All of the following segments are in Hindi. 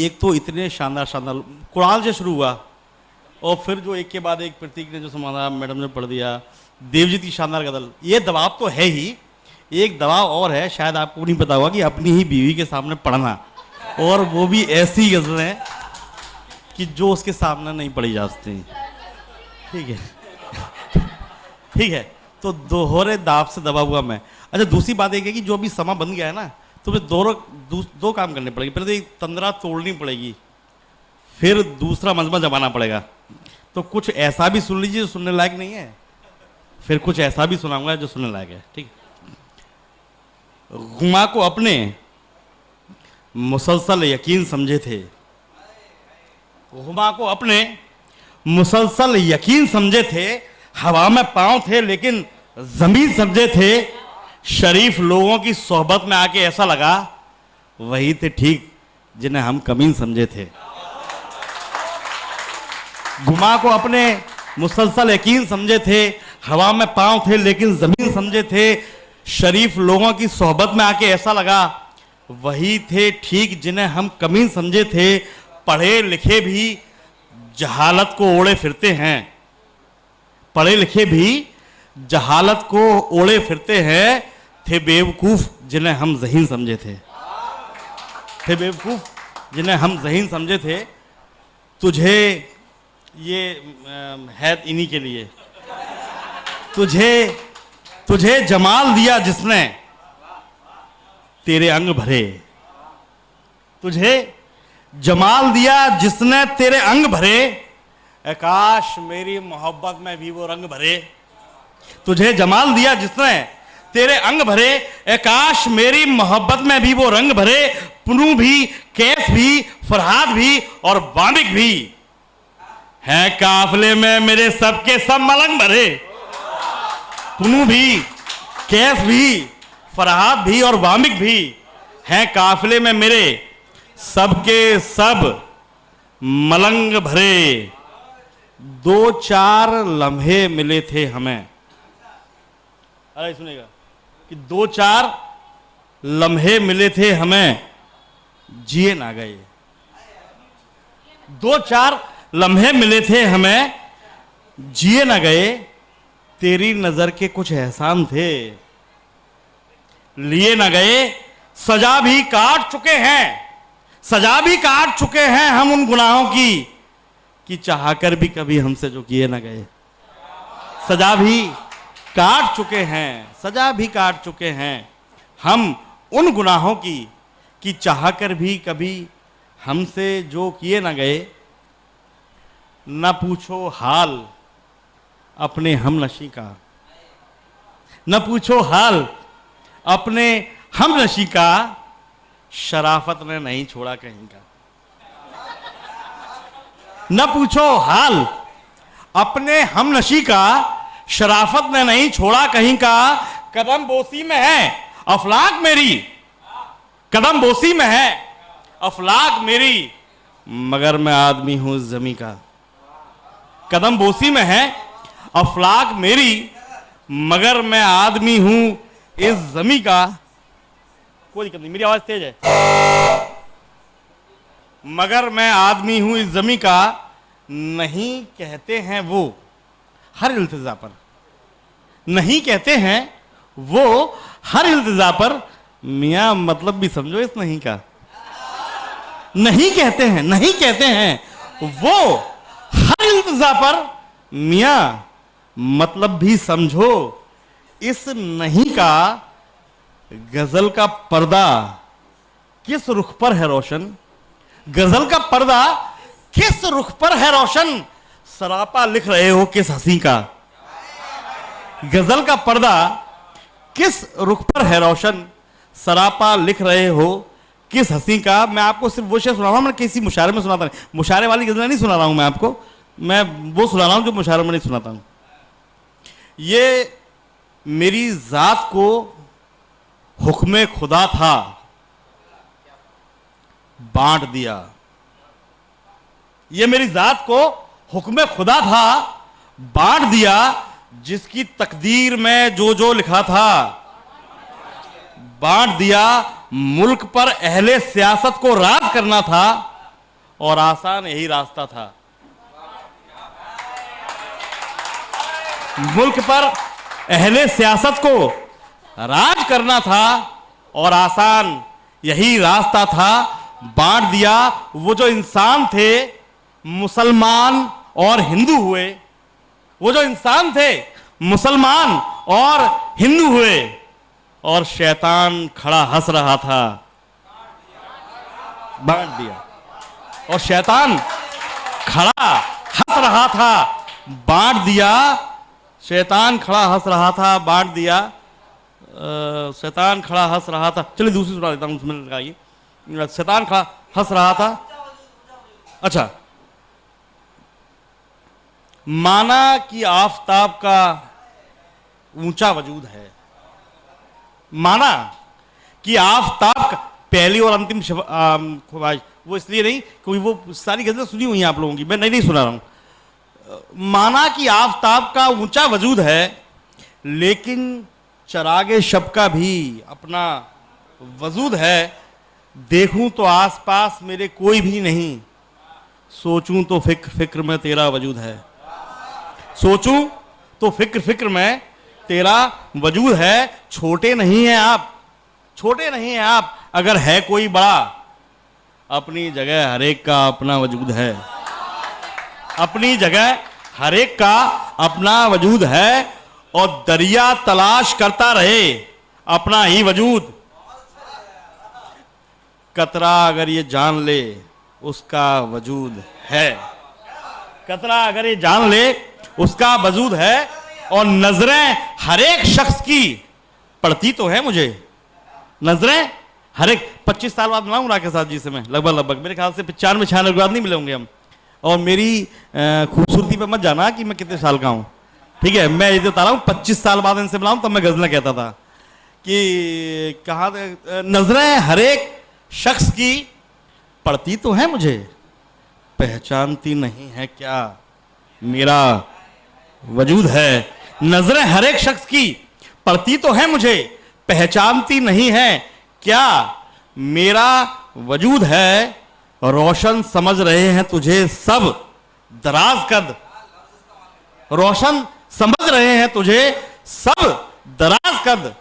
एक तो इतने शानदार शानदार कुरान से शुरू हुआ और फिर जो एक के बाद एक प्रतीक ने जो समाधा मैडम ने पढ़ दिया, देवजीत की शानदार गजल। ये दबाव तो है ही, एक दबाव और है, शायद आपको नहीं पता होगा, कि अपनी ही बीवी के सामने पढ़ना, और वो भी ऐसी गजलें कि जो उसके सामने नहीं पढ़ी जा सकती। ठीक है ठीक है, तो दोहरे दाब से दबा हुआ मैं। अच्छा, दूसरी बात एक है कि जो अभी समा बन गया है ना, तो दो काम करने पड़ेंगे। पहले तो एक तंद्रा तोड़नी पड़ेगी, फिर दूसरा मजमा जमाना पड़ेगा। तो कुछ ऐसा भी सुन लीजिए जो सुनने लायक नहीं है, फिर कुछ ऐसा भी सुनाऊंगा जो सुनने लायक है। ठीक। गुमा को अपने मुसलसल यकीन समझे थे, गुमा को अपने मुसलसल यकीन समझे थे, हवा में पांव थे लेकिन जमीन समझे थे। शरीफ लोगों की सोहबत में आके ऐसा लगा वही थे ठीक जिन्हें हम कमीन समझे थे। गुमा को अपने मुसलसल यकीन समझे थे, हवा में पांव थे लेकिन जमीन समझे थे। शरीफ लोगों की सोहबत में आके ऐसा लगा वही थे ठीक जिन्हें हम कमीन समझे थे। पढ़े लिखे भी जहालत को ओढ़े फिरते हैं, पढ़े लिखे भी जहालत को ओढ़े फिरते हैं। थे बेवकूफ जिन्हें हम ज़हीन समझे थे, थे बेवकूफ जिन्हें हम ज़हीन समझे थे। तुझे ये है इन्हीं के लिए, तुझे जमाल दिया जिसने तेरे अंग भरे, तुझे जमाल दिया जिसने तेरे अंग भरे। काश मेरी मोहब्बत में भी वो रंग भरे। तुझे जमाल दिया जिसने तेरे अंग भरे, काश मेरी मोहब्बत में भी वो रंग भरे। पुनू भी, कैफ भी, फरहाद भी और वामिक भी है काफिले में मेरे सबके सब मलंग भरे। पुनू भी, कैफ भी, फरहाद भी और वामिक भी हैं काफिले में मेरे सबके सब मलंग भरे। दो चार लम्हे मिले थे हमें, अरे सुनेगा कि दो चार लम्हे मिले थे हमें जिए ना गए। दो चार लम्हे मिले थे हमें जिए ना गए। तेरी नजर के कुछ एहसान थे लिए ना गए। सजा भी काट चुके हैं, सजा भी काट चुके हैं हम उन गुनाहों की कि चाहकर भी कभी हमसे जो किए ना गए। सजा भी काट चुके हैं, सजा भी काट चुके हैं हम उन गुनाहों की कि चाहकर भी कभी हमसे जो किए ना गए। न पूछो हाल अपने हमनशी का, न पूछो हाल अपने हमनशी का, शराफत ने नहीं छोड़ा कहीं का। न पूछो हाल अपने हमनशी का, शराफत ने नहीं छोड़ा कहीं का। कदम बोसी में है अफलाक मेरी, कदम बोसी में है अफलाक मेरी, मगर मैं आदमी हूं इस जमी का। कदम बोसी में है अफलाक मेरी, मगर मैं आदमी हूं इस जमी का। कोई दिक्कत नहीं, मेरी आवाज तेज है। मगर मैं आदमी हूं इस जमी का, नहीं कहते हैं वो हर इल्तिजा पर, नहीं कहते हैं वो हर इल्तिजा पर। मियां मतलब भी समझो इस नहीं का। नहीं कहते हैं, नहीं कहते हैं वो हर इल्तिजा पर। मियां मतलब भी समझो इस नहीं का। गजल का पर्दा किस रुख पर है रोशन, गजल का पर्दा किस रुख पर है रोशन। सरापा लिख रहे हो किस हंसी का, गजल का पर्दा किस रुख पर है रोशन। सरापा लिख रहे हो किस हंसी का। मैं आपको सिर्फ वो शेर सुना रहा हूं, मैं किसी मुशायरे में सुनाता नहीं, मुशायरे वाली गजलें नहीं सुना रहा हूं मैं आपको, मैं वो सुना रहा हूं जो मुशायरे में नहीं सुनाता हूं। ये मेरी जात को हुक्म खुदा था बांट दिया, ये मेरी जात को हुक्म खुदा था बांट दिया। जिसकी तकदीर में जो जो लिखा था बांट दिया। मुल्क पर अहले सियासत को राज करना था और आसान यही रास्ता था। मुल्क पर अहले सियासत को राज करना था और आसान यही रास्ता था। बांट दिया। वो जो इंसान थे मुसलमान और हिंदू हुए, वो जो इंसान थे मुसलमान और हिंदू हुए, और शैतान खड़ा हंस रहा था। बांट दिया और शैतान खड़ा हंस रहा था। बांट दिया, शैतान खड़ा हंस रहा था। बांट दिया, शैतान खड़ा हंस रहा था। चलिए दूसरी सुना देता हूं, उसमें लगाइए। शैतान खड़ा हंस रहा था। अच्छा, माना कि आफताब का ऊंचा वजूद है। माना कि आफताब का, पहली और अंतिम ख्वाहिश, वो इसलिए नहीं क्योंकि वो सारी गजलें सुनी हुई हैं आप लोगों की, मैं नहीं सुना रहा हूं। माना कि आफताब का ऊंचा वजूद है, लेकिन चरागे शब का भी अपना वजूद है। देखूं तो आसपास मेरे कोई भी नहीं, सोचूं तो फिक्र फिक्र में तेरा वजूद है। सोचूं तो फिक्र फिक्र में तेरा वजूद है। छोटे नहीं हैं आप, छोटे नहीं हैं आप, अगर है कोई बड़ा, अपनी जगह हरेक का अपना वजूद है। अपनी जगह हरेक का अपना वजूद है, और दरिया तलाश करता रहे अपना ही वजूद। कतरा अगर ये जान ले उसका वजूद है। कतरा अगर ये जान ले उसका वजूद है। और नजरें हर एक शख्स की पड़ती तो है मुझे। नजरें हर एक 25 साल बाद मिलाऊंगा राकेश साहब जी से मैं, लगभग मेरे ख्याल से 95-96 के बाद नहीं मिले होंगे हम। और मेरी खूबसूरती पे मत जाना कि मैं कितने साल का हूं, ठीक है। मैं ये बता रहा हूं 25 साल बाद इनसे मिलाऊं तब मैं गजलें कहता था कि कहा नजरें हर एक शख्स की पड़ती तो है मुझे, पहचानती नहीं है क्या मेरा वजूद है। नजरें हर एक शख्स की पड़ती तो है मुझे, पहचानती नहीं है क्या मेरा वजूद है। रोशन समझ रहे हैं तुझे सब दराज कद, रोशन समझ रहे हैं तुझे सब दराज कद।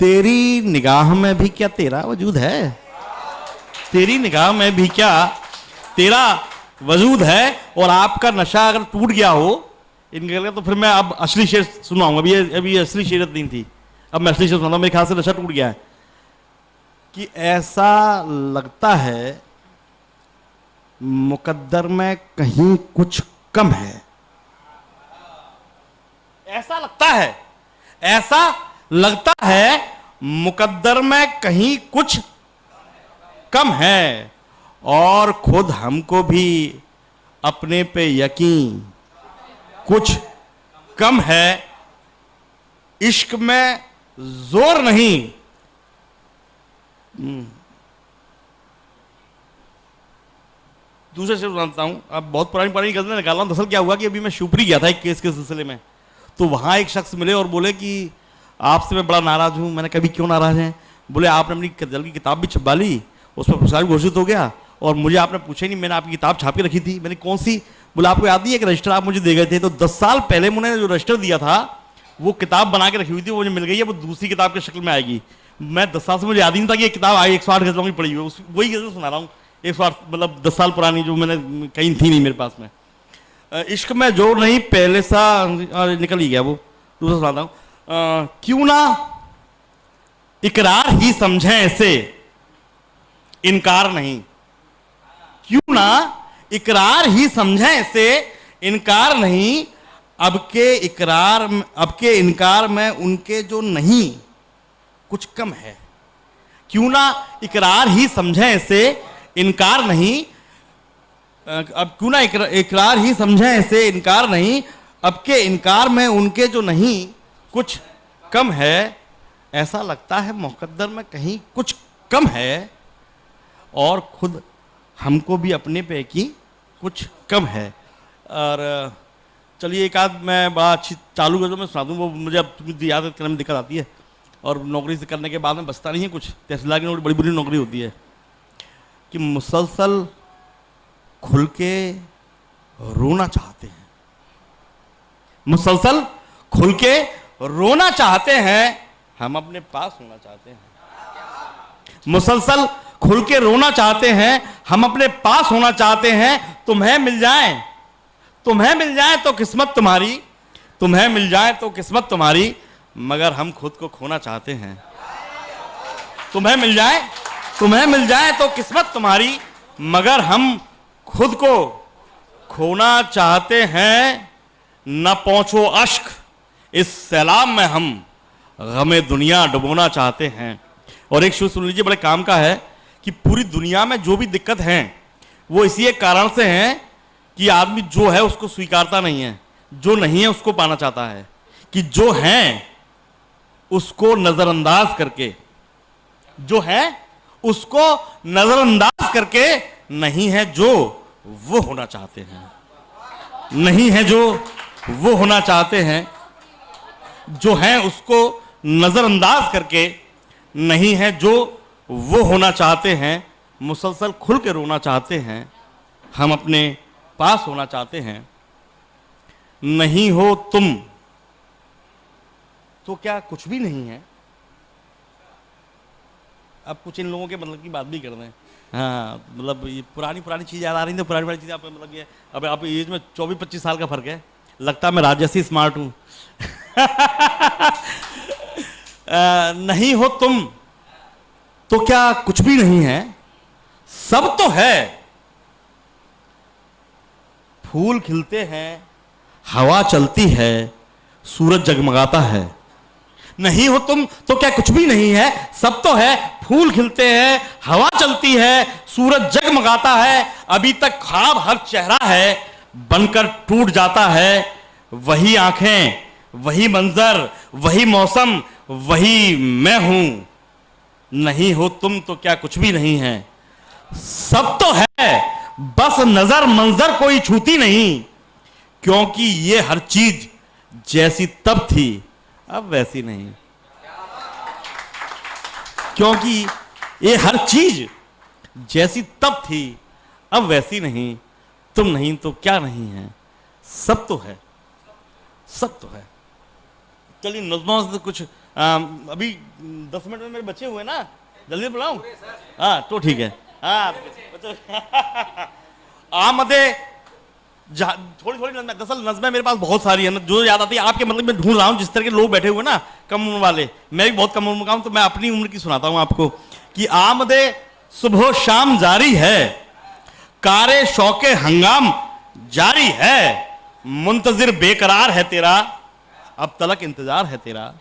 तेरी निगाह में भी क्या तेरा वजूद है, तेरी निगाह में भी क्या तेरा वजूद है। और आपका नशा अगर टूट गया हो इनका, तो फिर मैं अब असली शेर सुनाऊंगा। अभी असली शेरत नहीं थी, अब मैं असली शेर सुनाऊंगा। मेरे ख्याल से नशा टूट गया है। कि ऐसा लगता है मुकद्दर में कहीं कुछ कम है। ऐसा लगता है, ऐसा लगता है मुकद्दर में कहीं कुछ कम है, और खुद हमको भी अपने पे यकीन कुछ कम है। इश्क में जोर नहीं, दूसरे से जानता हूं। अब बहुत पुरानी गजलें निकाल रहा हूं। दरअसल क्या हुआ कि अभी मैं शिवपुरी गया था एक केस के सिलसिले में, तो वहां एक शख्स मिले और बोले कि आपसे मैं बड़ा नाराज हूं। मैंने कभी क्यों नाराज हैं? बोले आपने अपनी गजल की किताब भी छपवा ली, उस पर पुरस्कार घोषित हो गया, और मुझे आपने पूछा ही नहीं। मैंने आपकी किताब छाप के रखी थी। मैंने कौन सी? बोले आपको याद नहीं है कि रजिस्टर आप मुझे दे गए थे? तो 10 साल पहले मैंने जो रजिस्टर दिया था वो किताब बना के रखी हुई थी, वो मुझे मिल गई है। वो दूसरी किताब की शक्ल में आएगी। मैं 10 साल से मुझे याद ही नहीं था कि ये किताब आई 108 गजलों की पड़ी हुई है। वही गजल सुना रहा हूँ 108, मतलब 10 साल पुरानी, जो मैंने कहीं थी नहीं मेरे पास में। इश्क में जोर नहीं, पहले सा निकल ही गया वो। दूसरा सुनाता हूँ। क्यों ना इकरार ही समझें ऐसे, इनकार नहीं। क्यों ना इकरार ही समझें ऐसे, इनकार नहीं। अब के इनकार में उनके जो नहीं कुछ कम है। क्यों ना इकरार ही समझें ऐसे, इनकार नहीं। अब क्यों ना इकरार ही समझें ऐसे, इनकार नहीं। अब के इनकार में उनके जो नहीं कुछ कम है। ऐसा लगता है मुकद्दर में कहीं कुछ कम है, और खुद हमको भी अपने पे की कुछ कम है। और चलिए एक आध मैं बड़ा अच्छी चालू गजल में सुना दूँ। वो मुझे अब याद करने में दिक्कत आती है, और नौकरी से करने के बाद में बचता नहीं है कुछ। तहसीलदार की नौकरी बड़ी बुरी नौकरी होती है कि मुसलसल खुल के रोना चाहते हैं, मुसलसल खुल के रोना चाहते हैं, हम अपने पास होना चाहते हैं। मुसलसल खुल के रोना चाहते हैं, हम अपने पास होना चाहते हैं। तुम्हें मिल जाए, तुम्हें मिल जाए तो किस्मत तुम्हारी, तुम्हें मिल जाए तो किस्मत तुम्हारी, मगर हम खुद को खोना चाहते हैं। तुम्हें मिल जाए, तुम्हें मिल जाए तो किस्मत तुम्हारी, मगर हम खुद को खोना चाहते हैं। न पहुंचो अश्क इस सैलाब में, हम गमे दुनिया डुबोना चाहते हैं। और एक शेर सुन लीजिए, बड़े काम का है, कि पूरी दुनिया में जो भी दिक्कत है वो इसी एक कारण से है कि आदमी जो है उसको स्वीकारता नहीं है, जो नहीं है उसको पाना चाहता है। कि जो है उसको नजरअंदाज करके, जो है उसको नजरअंदाज करके, नहीं है जो वो होना चाहते हैं, नहीं है जो वो होना चाहते हैं। जो है उसको नजरअंदाज करके, नहीं है जो वो होना चाहते हैं। मुसलसल खुल के रोना चाहते हैं, हम अपने पास होना चाहते हैं। नहीं हो तुम तो क्या कुछ भी नहीं है। अब कुछ इन लोगों के मतलब की बात भी कर रहे हैं। हाँ, मतलब ये पुरानी पुरानी चीज़ याद आ रही थी, पुरानी पुरानी चीज़ें आप मतलब ये अब आप एज में 24-25 साल का फर्क है, लगता है मैं राज जैसी स्मार्ट हूँ। नहीं हो तुम तो क्या कुछ भी नहीं है, सब तो है। फूल खिलते हैं, हवा चलती है, सूरज जगमगाता है। नहीं हो तुम तो क्या कुछ भी नहीं है, सब तो है। फूल खिलते हैं, हवा चलती है, सूरज जगमगाता है। अभी तक ख्वाब हर चेहरा है, बनकर टूट जाता है। वही आंखें, वही मंजर, वही मौसम, वही मैं हूं। नहीं हो तुम तो क्या कुछ भी नहीं है, सब तो है, बस नजर मंजर कोई छूती नहीं। क्योंकि ये हर चीज जैसी तब थी अब वैसी नहीं। क्योंकि ये हर चीज जैसी तब थी अब वैसी नहीं। तुम नहीं तो क्या नहीं है, सब तो है, सब तो है। चलिए नज़्मों से कुछ अभी 10 मिनट में मेरे बच्चे हुए ना, जल्दी बुलाऊं? हाँ तो ठीक है। हाँ आमदे थोड़ी थोड़ी नज़में, दरअसल नज़में मेरे पास बहुत सारी है ना, जो याद आती है आपके मतलब मैं ढूंढ रहा हूँ। जिस तरह के लोग बैठे हुए ना कम उम्र वाले, मैं भी बहुत कम उम्र का हूँ, तो मैं अपनी उम्र की सुनाता हूँ आपको। कि आमदे सुबह शाम जारी है, कारे शौके हंगाम जारी है। मुंतजिर बेकरार है तेरा, अब तलक इंतजार है तेरा।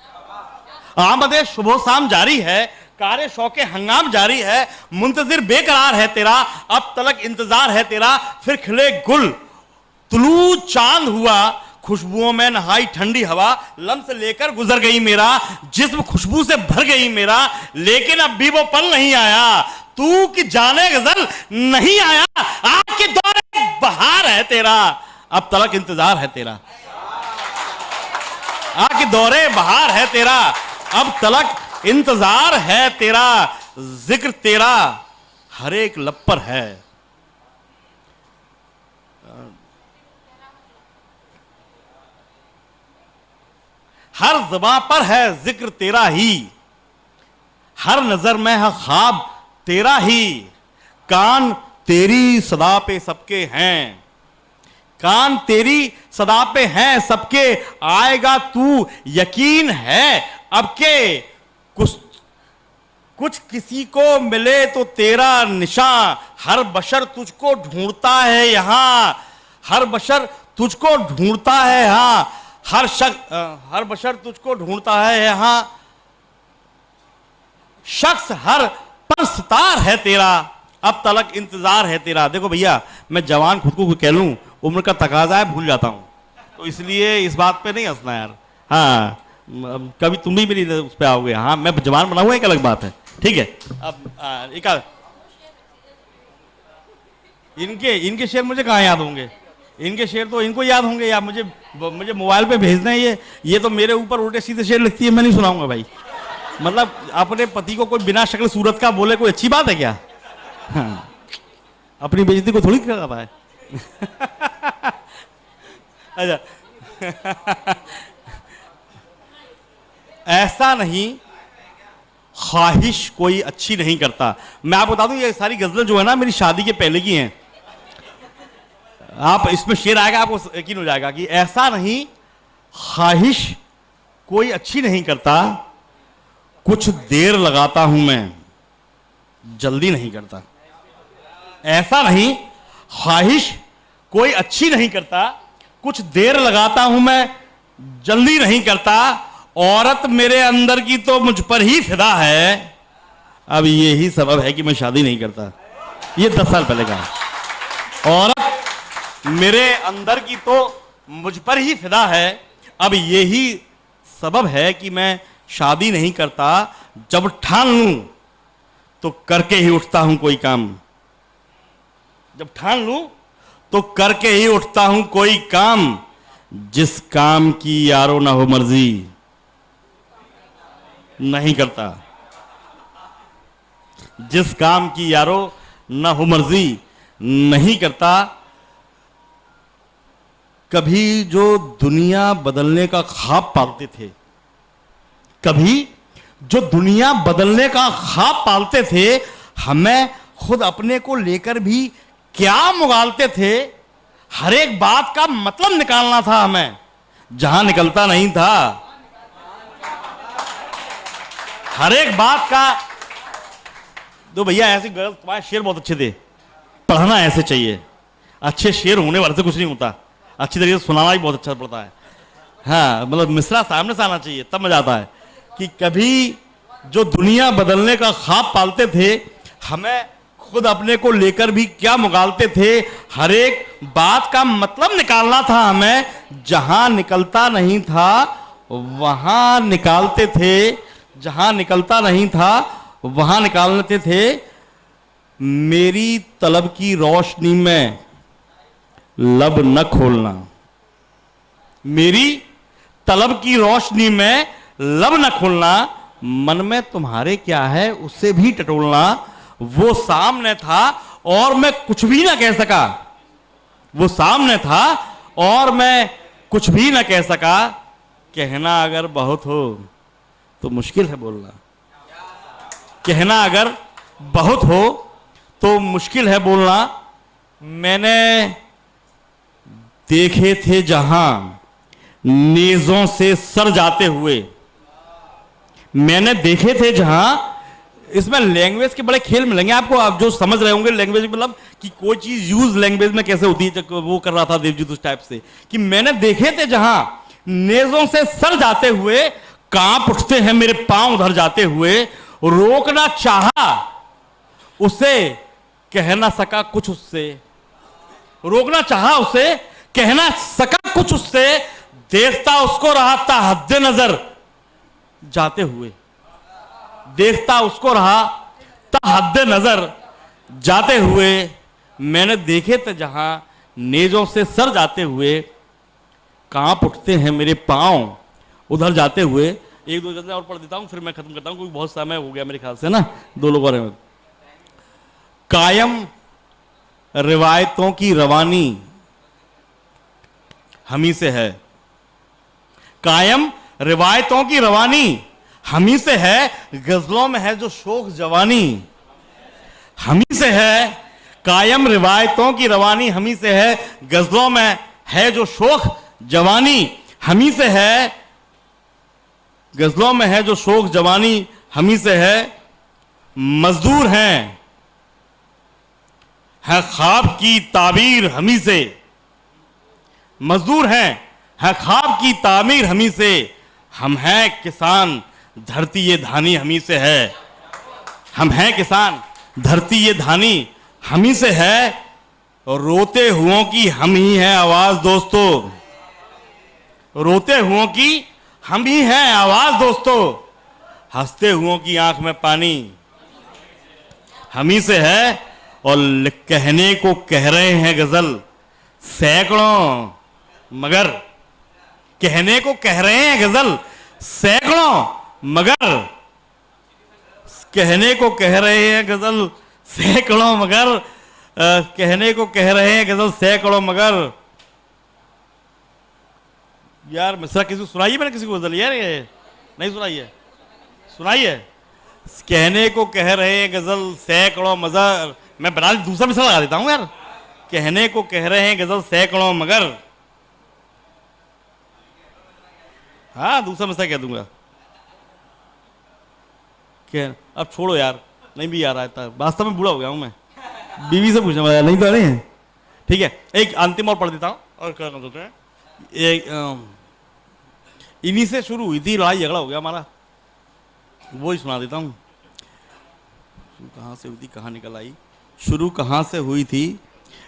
आमदे सुबह शाम जारी है, कारे शौके हंगाम जारी है। मुंतजिर बेकरार है तेरा, अब तलक इंतजार है तेरा। फिर खिले गुल, तुलू चांद हुआ, खुशबुओं में नहाई ठंडी हवा। लम्स लेकर गुजर गई मेरा, जिस्म खुशबू से भर गई मेरा। लेकिन अब भी वो पल नहीं आया, तू कि जाने गजल नहीं आया। आज के दौरे बहार है तेरा, अब तलक इंतजार है तेरा। आज के दौरे बहार है तेरा, अब तलक इंतजार है तेरा। जिक्र तेरा हर एक लब पर है। हर ज़बां पर है जिक्र तेरा ही, हर नजर में है ख्वाब तेरा ही। कान तेरी सदा पे सबके हैं, कान तेरी सदा पे हैं सबके। आएगा तू यकीन है अब के, कुछ किसी को मिले तो तेरा निशान। हर बशर तुझको ढूंढता है यहां, हर बशर तुझको ढूंढता है यहां। हर बशर तुझको ढूंढता है यहां। शख्स हर पर सितार है तेरा, अब तलक इंतजार है तेरा। देखो भैया, मैं जवान खुद को कह लूं, उम्र का तकाजा है, भूल जाता हूं, तो इसलिए इस बात पे नहीं हंसना यार। हाँ, कभी तुम भी मेरी उस पे आओगे। हाँ, मैं जवान बना हुआ एक अलग बात है, ठीक है। अब एक इनके शेर मुझे कहाँ याद होंगे? इनके शेर तो इनको याद होंगे, या मुझे मोबाइल पे भेजना है। ये तो मेरे ऊपर उल्टे सीधे शेर लिखती है, मैं नहीं सुनाऊंगा भाई। मतलब अपने पति को कोई बिना शक्ल सूरत का बोले कोई अच्छी बात है क्या? हाँ। अपनी बेइज्जती को थोड़ी करता है। अच्छा, ऐसा नहीं ख्वाहिश कोई अच्छी नहीं करता। मैं आपको बता दूं ये सारी गजलें जो है ना मेरी शादी के पहले की हैं। आप इसमें शेर आएगा आपको यकीन हो जाएगा कि ऐसा नहीं ख्वाहिश कोई अच्छी नहीं करता, कुछ देर लगाता हूं मैं जल्दी नहीं करता। ऐसा नहीं ख्वाहिश कोई अच्छी नहीं करता, कुछ देर लगाता हूं मैं जल्दी नहीं करता। औरत मेरे अंदर की तो मुझ पर ही फिदा है, अब यही सबब है कि मैं शादी नहीं करता। ये 10 साल पहले का। औरत मेरे अंदर की तो मुझ पर ही फिदा है, अब यही सबब है कि मैं शादी नहीं करता। जब ठान लूं तो करके ही उठता हूं कोई काम। जब ठान लूं तो करके ही उठता हूं कोई काम, जिस काम की यारो ना हो मर्जी नहीं करता। जिस काम की यारो ना हो मर्जी नहीं करता। कभी जो दुनिया बदलने का ख्वाब पालते थे, कभी जो दुनिया बदलने का ख्वाब पालते थे, हमें खुद अपने को लेकर भी क्या मुगालते थे। हर एक बात का मतलब निकालना था हमें, जहां निकलता नहीं था। हर एक बात का दो भैया ऐसे तुम्हारे शेर बहुत अच्छे थे, पढ़ना ऐसे चाहिए। अच्छे शेर होने वाले से कुछ नहीं होता, अच्छी तरीके से सुनाना भी बहुत अच्छा पड़ता है। हाँ, मतलब मिसरा सामने से आना चाहिए तब मजा आता है। कि कभी जो दुनिया बदलने का ख्वाब पालते थे, हमें खुद अपने को लेकर भी क्या मुगालते थे। हर एक बात का मतलब निकालना था हमें, जहां निकलता नहीं था वहां निकालते थे। जहां निकलता नहीं था वहां निकालते थे। मेरी तलब की रोशनी में लब न खोलना, मेरी तलब की रोशनी में लब न खोलना। मन में तुम्हारे क्या है उससे भी टटोलना। वो सामने था और मैं कुछ भी ना कह सका। वो सामने था और मैं कुछ भी ना कह सका। कहना अगर बहुत हो तो मुश्किल है बोलना। कहना अगर बहुत हो तो मुश्किल है बोलना। मैंने देखे थे जहां नेज़ों से सर जाते हुए, मैंने देखे थे जहां। इसमें लैंग्वेज के बड़े खेल मिलेंगे आपको, आप जो समझ रहे होंगे लैंग्वेज मतलब कि कोई चीज यूज लैंग्वेज में कैसे होती है। वो कर रहा था देवजीत उस टाइप से कि मैंने देखे थे जहां नेज़ों से सर जाते हुए, कांप उठते हैं मेरे पांव उधर जाते हुए। रोकना चाहा उसे कह ना सका कुछ उससे। रोकना चाहा उसे कह ना सका कुछ उससे। देखता उसको रहा था हद्दे नजर जाते हुए। देखता उसको रहा था हद्दे नजर जाते हुए। मैंने देखे थे जहां नेजों से सर जाते हुए, कांप उठते हैं मेरे पांव उधर जाते हुए। एक दो गजलें और पढ़ देता हूं फिर मैं खत्म करता हूं, क्योंकि बहुत समय हो गया मेरे ख्याल से ना, 2 लोग और हैं। कायम रिवायतों की रवानी हमी से है। कायम रिवायतों की रवानी हमी से है। गजलों में है जो शोख जवानी हमी से है। कायम रिवायतों की रवानी हमी से है। गजलों में है जो शोख जवानी हमी से है। गजलों में है जो शोख जवानी हमी से है। मजदूर हैं है ख्वाब की ताबीर हमी से। मजदूर हैं है ख्वाब की ताबीर हमी से। हम हैं किसान धरती ये धानी हमी से है। हम हैं किसान धरती ये धानी हमी से है। रोते हुओं की हम ही हैं आवाज दोस्तों। रोते हुओं की हम ही हैं आवाज दोस्तों। हंसते हुओं की आंख में पानी हमी से है। और कहने को कह रहे हैं गजल सैकड़ों, मगर कहने को कह रहे हैं गजल सैकड़ों, मगर कहने को कह रहे हैं गजल सैकड़ों, मगर कहने को कह रहे हैं गजल सैकड़ों मगर। यार मिसरा किसी को सुनाई है मैंने किसी को गजल? यार ये नहीं सुनाई है? सुनाई है। कहने को कह रहे हैं गजल सैकड़ों मगर, मैं बना दूसरा मिसरा लगा देता हूं यार। कहने को कह रहे हैं गजल सैकड़ों मगर, हाँ दूसरा मिसरा कह दूंगा। क्या अब छोड़ो यार, नहीं भी आ रहा है, वास्तव में बूढ़ा हो गया हूं मैं, बीवी से पूछना पड़ेगा, नहीं तो नहीं है। ठीक है, एक अंतिम और पढ़ देता हूं और क्या कर देते हैं। इन्हीं से शुरू हुई थी, लड़ाई झगड़ा हो गया हमारा, वो ही सुना देता हूं। कहाँ से हुई थी, कहाँ निकल आई, शुरू कहाँ से हुई थी।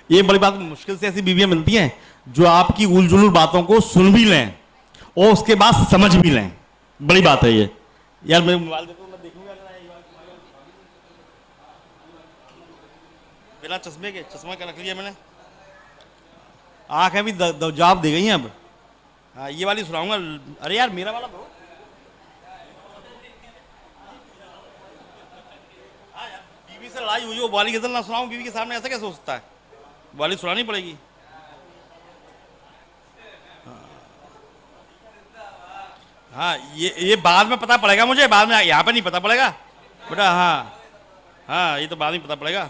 ये बड़ी बात, मुश्किल से ऐसी बीवियां मिलती हैं जो आपकी उलझुल बातों को सुन भी लें और उसके बाद समझ भी लें, बड़ी बात है ये। यार मैं मोबाइल देखूं, मैं देखूंगा बिना चश्मे के, चश्मा क्या रख लिया मैंने, आंखें भी जवाब दे गई हैं अब। हाँ ये वाली सुनाऊंगा। अरे यार मेरा वाला ब्रो, हाँ यार बीवी से लड़ाई हुई, वो वाली गजल ना सुनाऊं बीवी के सामने, ऐसा कैसे सोचता है, वाली सुनानी पड़ेगी। हाँ ये बाद में पता पड़ेगा मुझे, बाद में यहाँ पे नहीं पता पड़ेगा बेटा। हाँ हाँ ये तो बाद में पता पड़ेगा,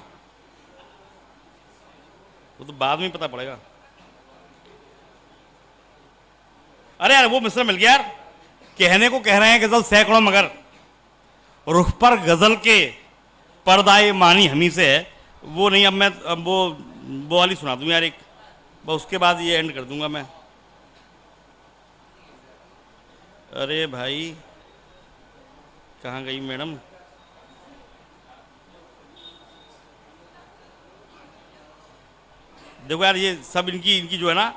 वो तो बाद में पता पड़ेगा। अरे यार वो मिसरा मिल गया यार। कहने को कह रहे हैं गजल सैकड़ों मगर, रुख पर गजल के पर्दाए मानी हमी से है। वो नहीं, अब मैं अब वो वाली सुना दूं यार एक, बस उसके बाद ये एंड कर दूंगा मैं। अरे भाई कहाँ गई मैडम, देखो यार ये सब इनकी जो है ना,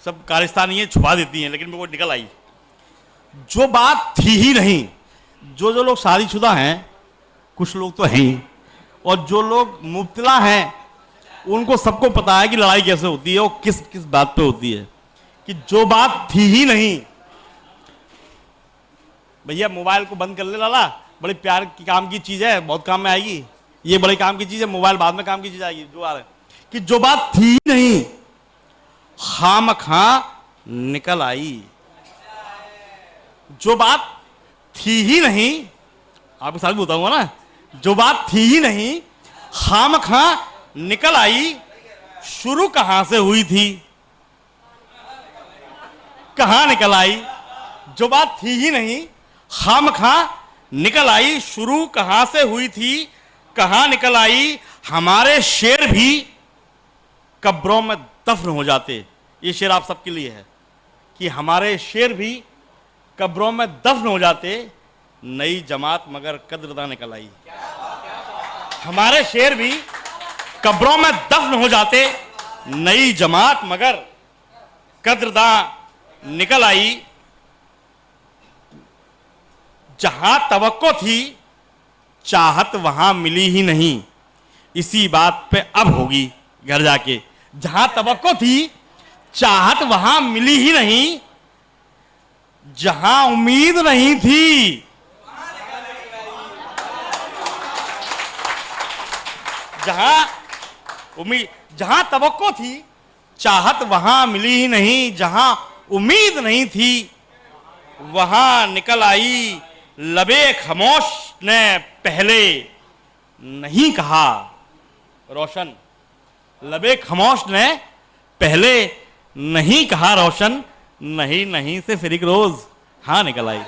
सब कारस्तानी है, छुपा देती हैं, लेकिन मेरे को निकल आई। जो बात थी ही नहीं, जो लोग शादीशुदा हैं, कुछ लोग तो हैं ही, और जो लोग मुब्तला हैं उनको सबको पता है कि लड़ाई कैसे होती है और किस किस बात पे होती है। कि जो बात थी ही नहीं, भैया मोबाइल को बंद कर ले लाला, बड़े प्यार की काम की चीज है, बहुत काम में आएगी, ये बड़े काम की चीज है, मोबाइल बाद में काम की चीज आएगी। जो आ रहा है कि जो बात थी ही नहीं खामखा निकल आई, जो बात थी ही नहीं, आपके साथ भी बताऊंगा ना, जो बात थी ही नहीं खामखा निकल आई, शुरू कहां से हुई थी, कहां निकल आई। जो बात थी ही नहीं खामखा निकल आई, शुरू कहां से हुई थी, कहां निकल आई। हमारे शेर भी कब्रों में दफन हो जाते। ये शेर आप सबके लिए है कि हमारे शेर भी कब्रों में दफन हो जाते, नई जमात मगर कद्रदा निकल आई। हमारे शेर भी कब्रों में दफन हो जाते, नई जमात मगर कद्रदा निकल आई। जहां तवक्को थी चाहत वहां मिली ही नहीं, इसी बात पे अब होगी घर जाके। जहां तवक्को थी चाहत वहां मिली ही नहीं, जहां उम्मीद नहीं थी, जहां तवक्को थी चाहत वहां मिली ही नहीं, जहां उम्मीद नहीं थी वहां निकल आई। लबे खामोश ने पहले नहीं कहा रोशन, लबे खामोश ने पहले नहीं कहा रोशन, नहीं नहीं से फिर एक रोज हाँ निकल आई।